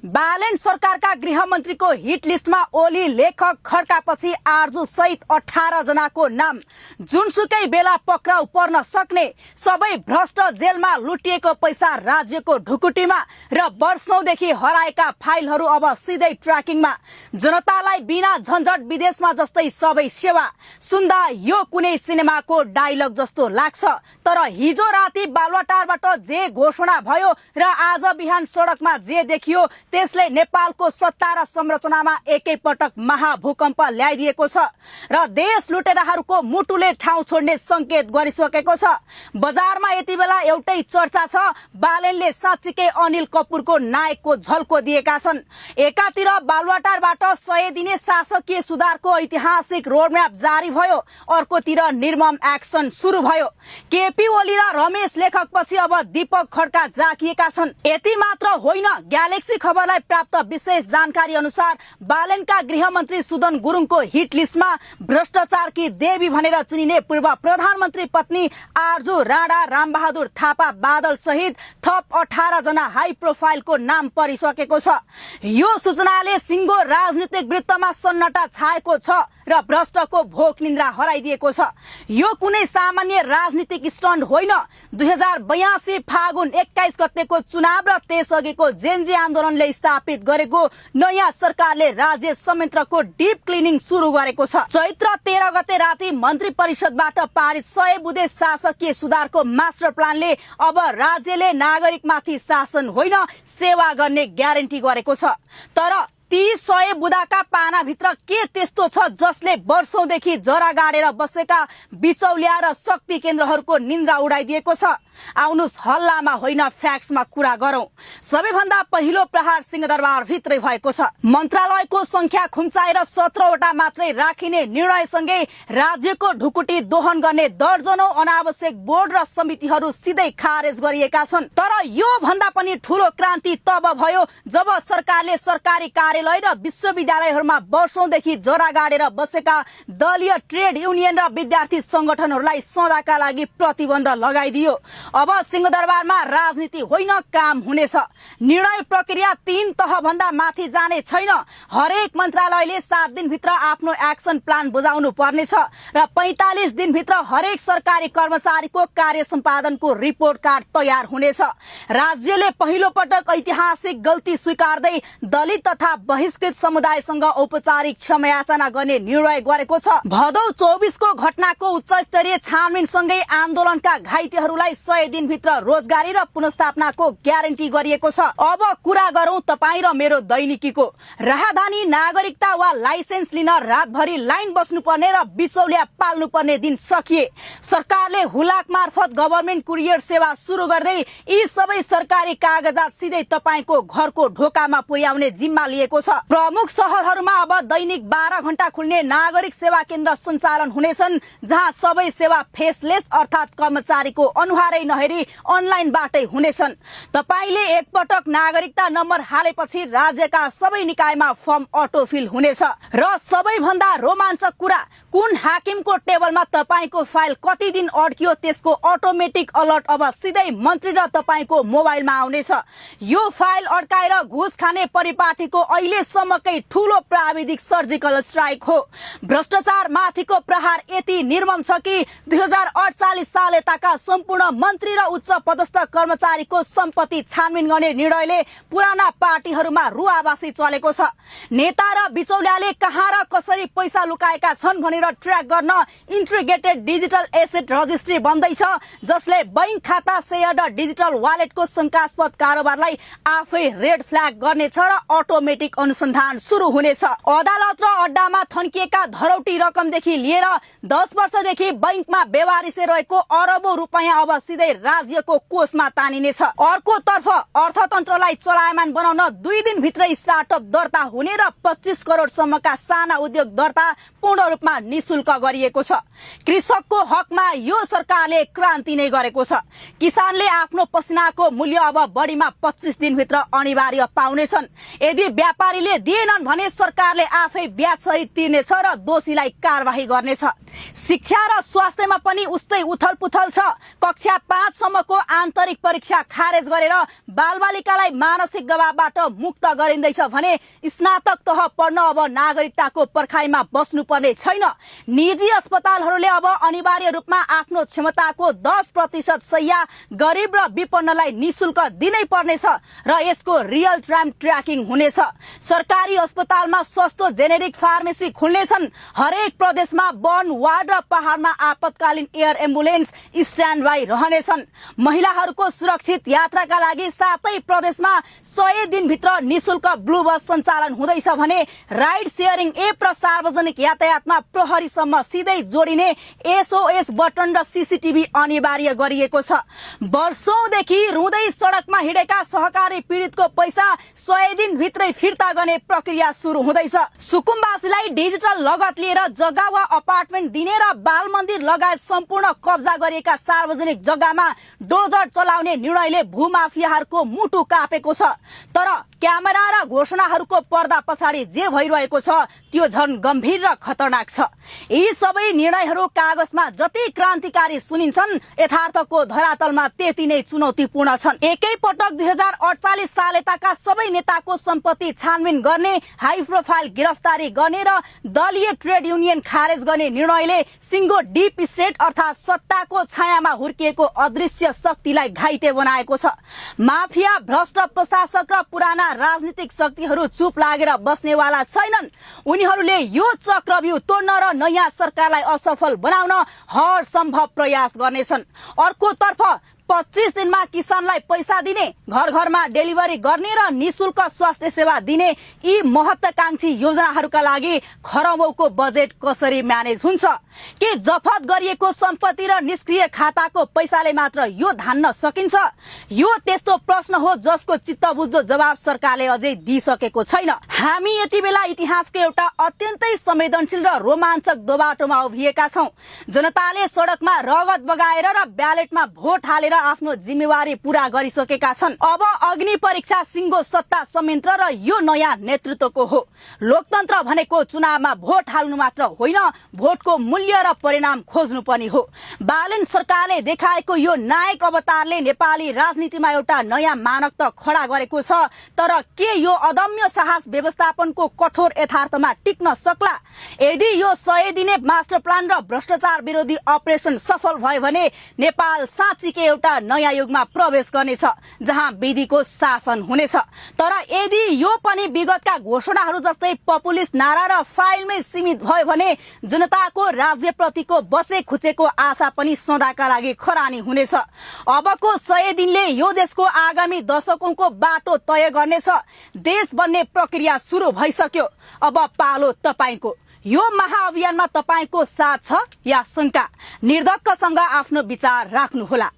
बालेन सरकारका गृहमन्त्रीको हिट लिस्टमा ओली लेखक खड्कापछि आर्जु सहित 18 जनाको नाम। जुनसुकै बेला पक्राउ पर्न सक्ने सबै भ्रष्ट जेलमा लुटिएको पैसा राज्यको ढुकुटीमा र वर्षौंदेखि हराएका फाइलहरू अब सिधै ट्र्याकिङमा। जनतालाई बिना झन्झट विदेशमा जस्तै सबै सेवा। सुन्दा यो कुनै सिनेमाको डायलग जस्तो लाग्छ, तर हिजो राति बालुवाटारबाट जे घोषणा भयो र आज बिहान सडकमा जे देखियो त्यसले नेपालको सत्ता र संरचनामा एकैपटक महाभूकम्प ल्याइदिएको छ र देश लुटेराहरूको मुटुले ठाउँ छोड्ने संकेत गरिसकेको छ। बजारमा यति बेला एउटै चर्चा छ, बालेनले साँच्चीकै अनिल कपूरको नायकको झल्को दिएका छन्। एकातिर बालुवाटारबाट 100 दिने शासकीय सुधारको ऐतिहासिक रोडम्याप जारी भयो, अर्कोतिर निर्मम एक्सन सुरु भयो। केपी ओली र रमेश लेखकपछि अब दीपक खड्का जाकिएका छन्। यति मात्र होइन, ग्यालेक्सी खबरलाई प्राप्त विशेष जानकारी अनुसार बालेनका गृहमन्त्री सुदन गुरुङको हिट लिस्टमा भ्रष्टाचारकी देवी भनेर चिनिने पूर्व प्रधानमन्त्री पत्नी आर्जु राणा, रामबहादुर थापा बादल सहित थप 18 जना हाई प्रोफाइलको नाम परिसकेको छ। यो सूचनाले सिङ्गो राजनीतिक वृत्तमा सन्नाटा छाएको छ र भ्रष्टको भोक निन्द्रा हराइदिएको छ। यो कुनै सामान्य राजनीतिक स्टन्ट होइन। 2082 फागुन 21 गतेको चुनाव र त्यसअघिको जेनजी आन्दोलनले स्थापित गरेको नयाँ सरकारले राज्य संयन्त्रको डीप क्लिनिङ सुरु गरेको छ। चैत्र 13 गते राति मन्त्री परिषदबाट पारित 100 बुँदे शासकीय सुधारको मास्टर प्लानले अब राज्यले नागरिकमाथि शासन होइन, सेवा गर्ने ग्यारेन्टी गरेको छ। तर ती 100 बुँदाका पानाभित्र के त्यस्तो छ जसले वर्षौंदेखि जरा गाडेर बसेका बिचौलिया र शक्ति केन्द्रहरूको निन्द्रा उडाइदिएको छ? आउनुस् हल्लामा होइन, फ्याक्ट्समा कुरा गरौं। सबैभन्दा पहिलो प्रहार सिंहदरबार भित्रै भएको छ। मन्त्रालयको संख्या खुम्चाएर 17 वटा मात्रै राखिने निर्णयसँगै राज्यको ढुकुटी दोहन गर्ने दर्जनौं अनावश्यक बोर्ड र समितिहरू सिधै खारेज गरिएका छन्। तर यो भन्दा पनि ठूलो क्रान्ति तब भयो जब सरकारले सरकारी कार्यालय र विश्वविद्यालयहरूमा वर्षौंदेखि जरा गाडेर बसेका दलीय ट्रेड युनियन र विद्यार्थी संगठनहरूलाई सदाका लागि प्रतिबन्ध लगाइदियो। अब सिंहदरबारमा राजनीति होइन, काम हुनेछ। निर्णय प्रक्रिया 3 तह भन्दा माथि जाने छैन। हरेक मन्त्रालयले 7 दिनभित्र आफ्नो एक्सन प्लान बुझाउनु पर्नेछ र 45 दिनभित्र हरेक सरकारी कर्मचारीको कार्य सम्पादनको रिपोर्ट कार्ड तयार हुनेछ। राज्यले पहिलो पटक ऐतिहासिक गल्ती स्वीकार्दै दलित तथा बहिष्कृत समुदायसँग औपचारिक क्षमायाचना गर्ने निर्णय गरेको छ। भदौ 24 को घटनाको उच्चस्तरीय छानबिनसँगै आन्दोलनका घाइतेहरूलाई 100 दिनभित्र रोजगारी र पुनर्स्थापनाको ग्यारेन्टी गरिएको छ। अब कुरा गरौं तपाईँ र मेरो दैनिकीको। राहदानी, नागरिकता वा लाइसेन्स लिन रातभरि लाइन बस्नुपर्ने र बिचौलिया पाल्नुपर्ने दिन सकिए। सरकारले हुलाक मार्फत गभर्नमेन्ट कुरियर सेवा सुरु गर्दै यी सबै सरकारी कागजात सिधै तपाईको घरको ढोकामा पुर्याउने जिम्मा लिएको छ। प्रमुख शहरहरूमा अब दैनिक 12 घण्टा खुल्ने नागरिक सेवा केन्द्र सञ्चालन हुनेछन्, जहाँ सबै सेवा फेसलेस अर्थात् कर्मचारीको अनुहारै नहेरी अनलाइनबाटै हुनेछन्। तपाईले एकपटक नागरिकता नम्बर हालेपछि राज्यका सबै निकायमा फर्म अटोफिल हुनेछ। र सबैभन्दा रोमाञ्चक कुरा, कुन हाकिमको टेबलमा तपाईको फाइल कति दिन अड्कियो त्यसको अटोमेटिक अलर्ट अब सिधै मन्त्री र तपाईको मोबाइलमा आउनेछ। यो फाइल अड्काएर घुस खाने परिपाटीको अहिलेसम्मकै ठूलो प्राविधिक सर्जिकल स्ट्राइक हो। भ्रष्टाचार माथिको प्रहार यति निर्मम छ कि 2048 साल यताका सम्पूर्ण मन्त्री र उच्च पदस्थ कर्मचारीको सम्पत्ति छानबिन गर्ने निर्णयले पुराना पार्टीहरूमा रुवाबासी चलेको छ। नेता र बिचौलियाले कहाँ र कसरी पैसा लुकाएका छन् भनेर ट्र्याक गर्न इन्टिग्रेटेड डिजिटल एसेट रजिस्ट्री बन्दैछ, जसले बैंक खाता, शेयर र डिजिटल वालेटको शंकास्पद कारोबारलाई आफै रेड फ्ल्याग गर्नेछ र अटोमेटिक अनुसन्धान सुरु हुनेछ। अदालत र अड्डामा थन्किएका धरौटी रकमदेखि लिएर 10 वर्षदेखि बैंकमा बेवारिसे रहेको अरबौं रुपैयाँ अब सिधै राज्यको कोषमा तानिनेछ। अर्कोतर्फ अर्थतन्त्रलाई चलायमान बनाउन 2 दिनभित्रै स्टार्टअप दर्ता हुने र 25 करोडसम्मका साना उद्योग दर्ता पूर्ण रूपमा निशुल्क गरिएको छ। कृषकको हकमा यो सरकारले क्रान्ति नै गरेको छ। किसानले आफ्नो पसिनाको मूल्य अब बढीमा 25 दिनभित्र अनिवार्य पाउनेछन्। यदि व्यापारीले दिएनन् भने सरकारले आफै ब्याज सहित तिर्नेछ र दोषीलाई कारबाही गर्नेछ। शिक्षा र स्वास्थ्यमा पनि उस्तै उथलपुथल छ। कक्षा 5 सम्मको आन्तरिक परीक्षा खारेज गरेर बालबालिकालाई मानसिक दबावबाट मुक्त गरिँदैछ भने स्नातक तह पढ्न अब नागरिकताको पर्खाइमा बस्नुपर्ने छैन। निजी अस्पतालहरूले अब अनिवार्य रूपमा आफ्नो क्षमताको 10% शैय्या गरिब र विपन्नलाई निशुल्क दिनै पर्नेछ र यसको रियल टाइम ट्र्याकिङ हुनेछ। सरकारी अस्पतालमा सस्तो जेनेरिक फार्मेसी खुल्नेछन्। हरेक प्रदेशमा वन वार्ड र पहाडमा आपतकालीन एयर एम्बुलेन्स स्ट्यान्ड बाई रहनेछन्। महिलाहरूको सुरक्षित यात्राका लागि 7 प्रदेशमा 100 दिनभित्र निशुल्क ब्लू बस सञ्चालन हुँदैछ भने राइड सेयरिङ एप र सार्वजनिक यातायातमा प्रहरीसम्म सिधै जोडिने SOS बटन र CCTV अनिवार्य गरिएको छ। वर्षौंदेखि रुँदै सडकमा हिँडेका सहकारी पीडितको पैसा 100 दिनभित्रै फिर्ता गर्ने प्रक्रिया सुरु हुँदैछ। सुकुम्बासीलाई डिजिटल लगत लिएर जग्गा वा अपार्टमेन्ट दिने र बाल मन्दिर लगायत सम्पूर्ण कब्जा गरिएका सार्वजनिक जग्गामा डोजर चलाउने निर्णयले भूमाफियाहरूको मुटु कापेको छ। तर क्यामेरा र घोषणाहरूको पर्दा पछाडि जे भइरहेको छ त्यो झन् गम्भीर र खतरनाक छ। यी सबै निर्णयहरू कागजमा जति क्रान्तिकारी सुनिन्छन् यथार्थको धरातलमा त्यति नै चुनौतीपूर्ण छन्। एकै पटक 2048 साल यताका सबै नेताको सम्पत्ति छानबिन गर्ने, हाई प्रोफाइल गिरफ्तारी गर्ने र दलीय ट्रेड युनियन खारेज गर्ने निर्णयले सिङ्गो डीप स्टेट अर्थात् सत्ताको छायामा हुर्किएको अदृश्य शक्तिलाई घाइते बनाएको छ। माफिया, भ्रष्ट प्रशासक र पुराना राजनीतिक शक्तिहरू चुप लागेर बस्नेवाला छैनन्। उनीहरूले यो चक्रव्यूह तोड्न र नयाँ सरकारलाई असफल बनाउन हर सम्भव प्रयास गर्नेछन्। अर्कोतर्फ 25 दिनमा किसानलाई पैसा दिने, घर घरमा डेलिभरी गर्ने र निशुल्क स्वास्थ्य सेवा दिने यी महत्त्वाकांक्षी योजनाहरूका लागि खरबौंको बजेट कसरी म्यानेज हुन्छ? के जफत गरिएको सम्पत्ति र निष्क्रिय खाताको पैसाले मात्र यो धान्न सकिन्छ? यो त्यस्तो प्रश्न हो जसको चित्तबुझ्दो जवाब सरकारले अझै दिइसकेको छैन। हामी यति बेला इतिहासको एउटा अत्यन्तै संवेदनशील र रोमाञ्चक दोबाटोमा उभिएका छौं। जनताले सडकमा रगत बगाएर र ब्यालेटमा भोट हालेर आफ्नो जिम्मेवारी पूरा गरिसकेका छन्। अब अग्नि परीक्षा सिङ्गो सत्ता संयन्त्र र यो नयाँ नेतृत्वको हो। लोकतन्त्र भनेको चुनावमा भोट हाल्नु मात्र होइन, भोटको मूल्य र परिणाम खोज्नु पनि हो। बालेन सरकारले देखाएको यो नायक अवतारले नेपाली राजनीतिमा एउटा नयाँ मानक त खडा गरेको छ, तर के यो अदम्य साहस व्यवस्थापनको कठोर यथार्थमा टिक्न सक्ला? यदि यो 100 दिने मास्टर प्लान र भ्रष्टाचार विरोधी अपरेसन सफल भयो भने नेपाल साँच्चीकै एउटा नयाँ युगमा प्रवेश गर्नेछ जहाँ विधिको शासन हुनेछ। तर यदि यो पनि विगतका घोषणाहरू जस्तै पपुलिस्ट नारा र फाइलमै सीमित भयो भने जनताको राज्यप्रतिको बसे खुचेको आशा पनि सदाका लागि खरानी हुनेछ। अबको 100 दिनले यो देशको आगामी दशकौंको बाटो तय गर्नेछ। देश बन्ने प्रक्रिया सुरु भइसक्यो। अब पालो तपाईको। यो महाअभियानमा तपाईको साथ छ या शंका? निर्धक्कसँग आफ्नो विचार राख्नुहोला।